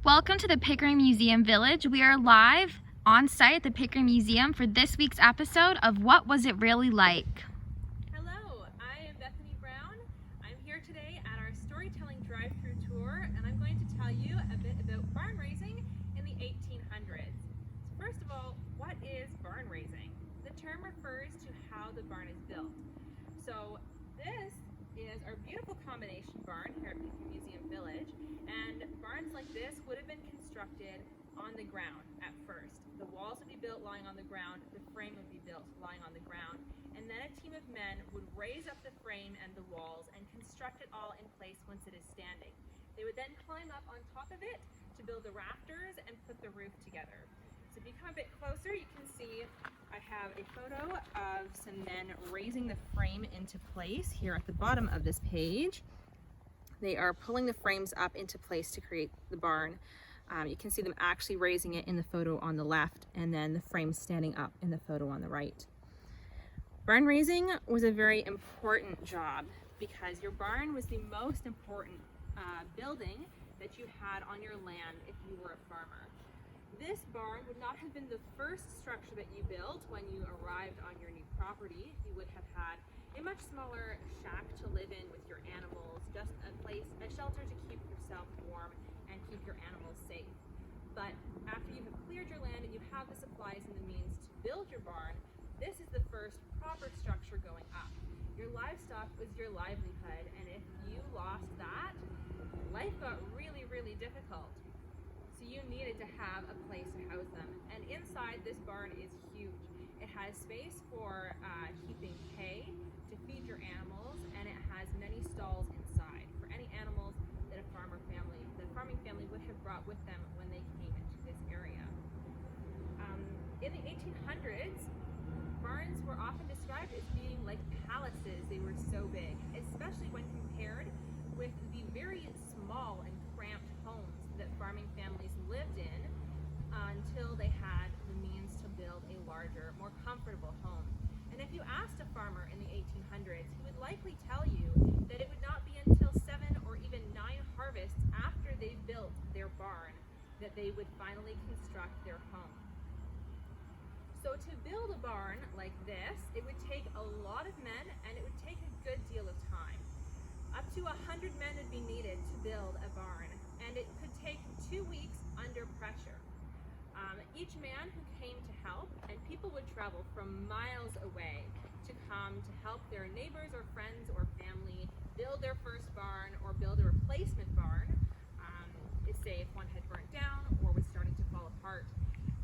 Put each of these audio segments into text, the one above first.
Welcome to the Pickering Museum Village. We are live on site at the Pickering Museum for this week's episode of What Was It Really Like? Hello, I am Bethany Brown. I'm here today at our storytelling drive-through tour, and I'm going to tell you a bit about barn raising in the 1800s. So first of all, what is barn raising? The term refers to how the barn is built. So this is our beautiful combination barn here at Pickering Museum Village, and barns like this would have been constructed on the ground at first. The walls would be built lying on the ground, the frame would be built lying on the ground, and then a team of men would raise up the frame and the walls and construct it all in place once it is standing. They would then climb up on top of it to build the rafters and put the roof together. So if you come a bit closer, you can see I have a photo of some men raising the frame into place here at the bottom of this page. They are pulling the frames up into place to create the barn. You can see them actually raising it in the photo on the left, and then the frame standing up in the photo on the right. Barn raising was a very important job because your barn was the most important building that you had on your land if you were a farmer. This barn would not have been the first structure that you built when you arrived on your new property. You would have had a much smaller shack to live in with your animals, just a shelter to keep yourself warm and keep your animals safe. But after you have cleared your land and you have the supplies and the means to build your barn, this is the first proper structure going up. Your livestock was your livelihood, and if you lost that, life got really, really difficult. So you needed to have a place to house them. And inside, this barn is huge. It has space for keeping hay to feed your animals, and it has many stalls inside for any animals that the farming family would have brought with them when they came into this area. In the 1800s, barns were often described as being like palaces. They were so big, especially when compared with the very small and cramped homes that farming families lived in until they had the means to build a larger, more comfortable home. And if you asked a farmer in the 1800s, he would likely tell you that it would not be until 7 or even 9 harvests after they built their barn that they would finally construct their home. So to build a barn like this, it would take a lot of men, and it would take a good deal of time. Up to 100 men would be needed to build a barn, and it could take 2 weeks under pressure. Each man who came to help, and people would travel from miles away to come to help their neighbors or friends or family build their first barn or build a replacement barn, say if one had burnt down or was starting to fall apart.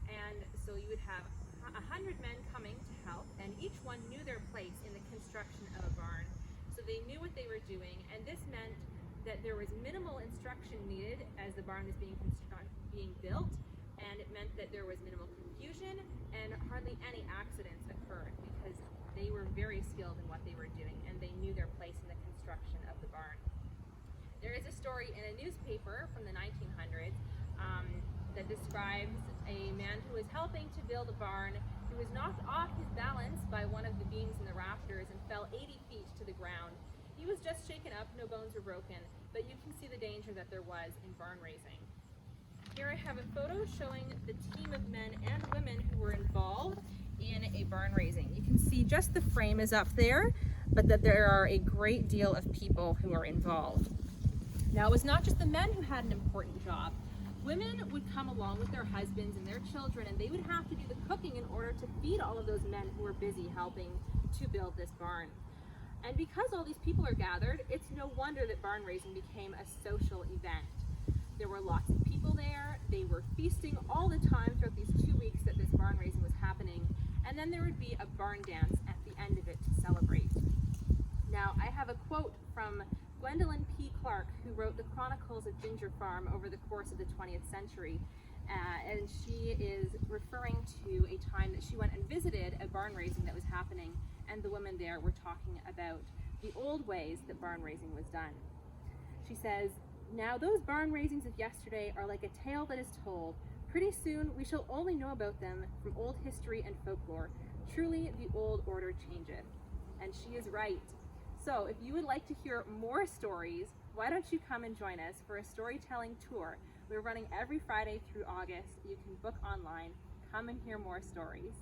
And so you would have 100 men coming to help, and each one knew their place in the construction of a barn. So they knew what they were doing, and this meant that there was minimal instruction needed as the barn was being built, and it meant that there was minimal confusion and hardly any accidents occurred because they were very skilled in what they were doing and they knew their place in the construction of the barn. There is a story in a newspaper from the 1900s that describes a man who was helping to build a barn who was knocked off his balance by one of the beams in the rafters and fell 80 feet to the ground. He was just shaken up, no bones were broken, but you can see the danger that there was in barn raising. Here I have a photo showing the team of men and women who were involved in a barn raising. You can see just the frame is up there, but that there are a great deal of people who are involved. Now, it was not just the men who had an important job. Women would come along with their husbands and their children, and they would have to do the cooking in order to feed all of those men who were busy helping to build this barn. And because all these people are gathered, it's no wonder that barn raising became a social event. There were lots of people there. They were feasting all the time throughout these 2 weeks that this barn raising was happening. And then there would be a barn dance at the end of it to celebrate. Now, I have a quote from Gwendolyn P. Clark, who wrote the Chronicles of Ginger Farm over the course of the 20th century. And she is referring to a time that she went and visited a barn raising that was happening, and the women there were talking about the old ways that barn raising was done. She says, "Now those barn raisings of yesterday are like a tale that is told. Pretty soon we shall only know about them from old history and folklore. Truly the old order changeth." And she is right. So if you would like to hear more stories, why don't you come and join us for a storytelling tour? We're running every Friday through August. You can book online. Come and hear more stories.